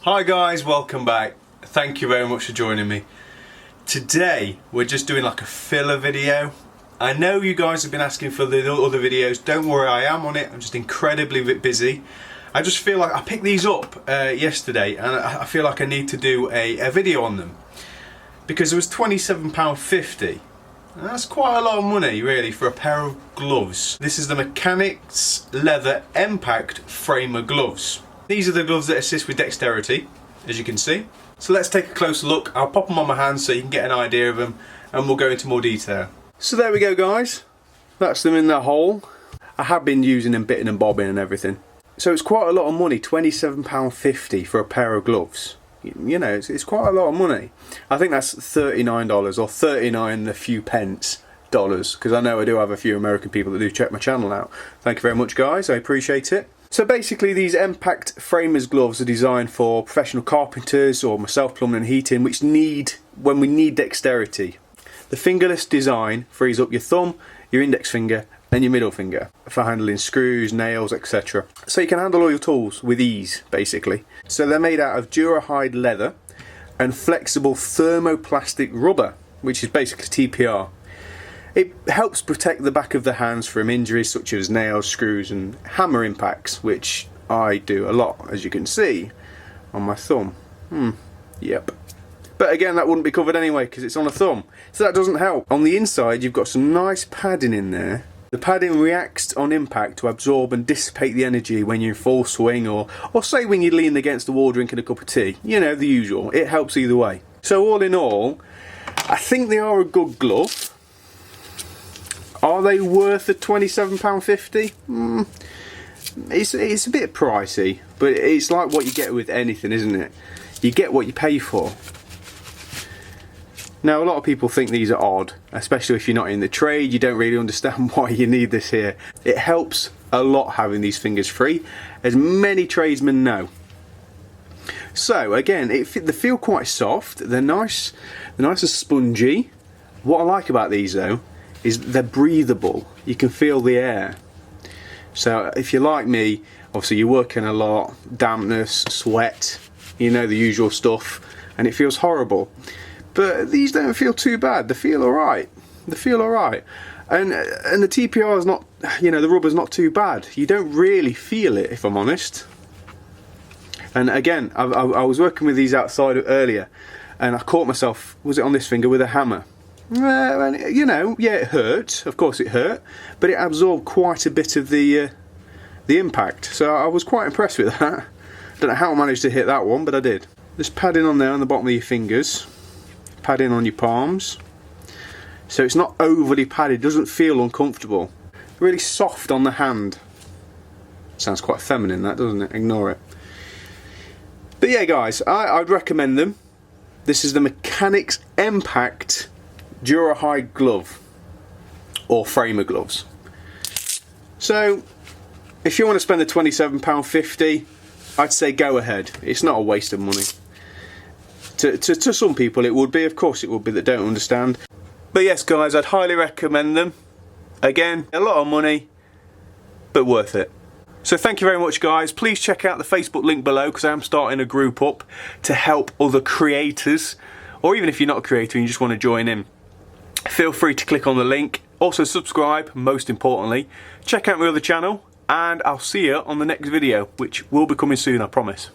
Hi guys, welcome back. Thank you very much for joining me. Today we're just doing like a filler video. I know you guys have been asking for the other videos. Don't worry, I am on it. I'm just incredibly busy. I just feel like I picked these up yesterday and I feel like I need to do a video on them. Because it was £27.50. And that's quite a lot of money really for a pair of gloves. This is the Mechanix leather m-pact framer gloves. These are the gloves that assist with dexterity, as you can see. So let's take a closer look. I'll pop them on my hands so you can get an idea of them and we'll go into more detail. So there we go guys, that's them in the hole. I have been using them, bitting and bobbing and everything. So it's quite a lot of money, £27.50 for a pair of gloves. You know, it's quite a lot of money. I think that's $39 or 39 and a few pence dollars, because I know I do have a few American people that do check my channel out. Thank you very much guys, I appreciate it. So basically these m-pact framers gloves are designed for professional carpenters or myself, plumbing and heating, which when we need dexterity. The fingerless design frees up your thumb, your index finger and your middle finger for handling screws, nails, etc. So you can handle all your tools with ease, basically. So they're made out of durahide leather and flexible thermoplastic rubber, which is basically TPR. It helps protect the back of the hands from injuries such as nails, screws and hammer impacts, which I do a lot, as you can see on my thumb. Yep. But again, that wouldn't be covered anyway because it's on a thumb, so that doesn't help. On the inside you've got some nice padding in there. The padding reacts on impact to absorb and dissipate the energy when you're in full swing or say when you lean against the wall drinking a cup of tea. You know, the usual. It helps either way. So all in all, I think they are a good glove. Are they worth the £27.50? It's a bit pricey, but it's like what you get with anything, isn't it? You get what you pay for. Now a lot of people think these are odd, especially if you're not in the trade. You don't really understand why you need this here. It helps a lot having these fingers free, as many tradesmen know. So again, they feel quite soft. They're nice and spongy. What I like about these though is they're breathable. You can feel the air. So if you're like me, obviously you're working a lot, dampness, sweat, you know, the usual stuff, and it feels horrible. But these don't feel too bad. They feel alright. They feel alright. And the TPR is not, you know, the rubber's not too bad. You don't really feel it, if I'm honest. And again, I was working with these outside earlier and I caught myself, was it on this finger, with a hammer. And you know, yeah, it hurt. Of course it hurt, but it absorbed quite a bit of the impact. So I was quite impressed with that. Don't know how I managed to hit that one, but I did. There's padding on there on the bottom of your fingers, padding on your palms. So it's not overly padded. It doesn't feel uncomfortable. Really soft on the hand. Sounds quite feminine, that, doesn't it? Ignore it. But yeah, guys, I'd recommend them. This is the Mechanix m-pact durahide glove or framer gloves. So if you want to spend the £27.50, I'd say go ahead. It's not a waste of money. To some people it would be, of course it would be, that don't understand. But yes guys, I'd highly recommend them. Again, a lot of money, but worth it. So thank you very much guys. Please check out the Facebook link below because I am starting a group up to help other creators, or even if you're not a creator and you just want to join in. Feel free to click on the link. Also subscribe, most importantly. Check out my other channel and I'll see you on the next video, which will be coming soon, I promise.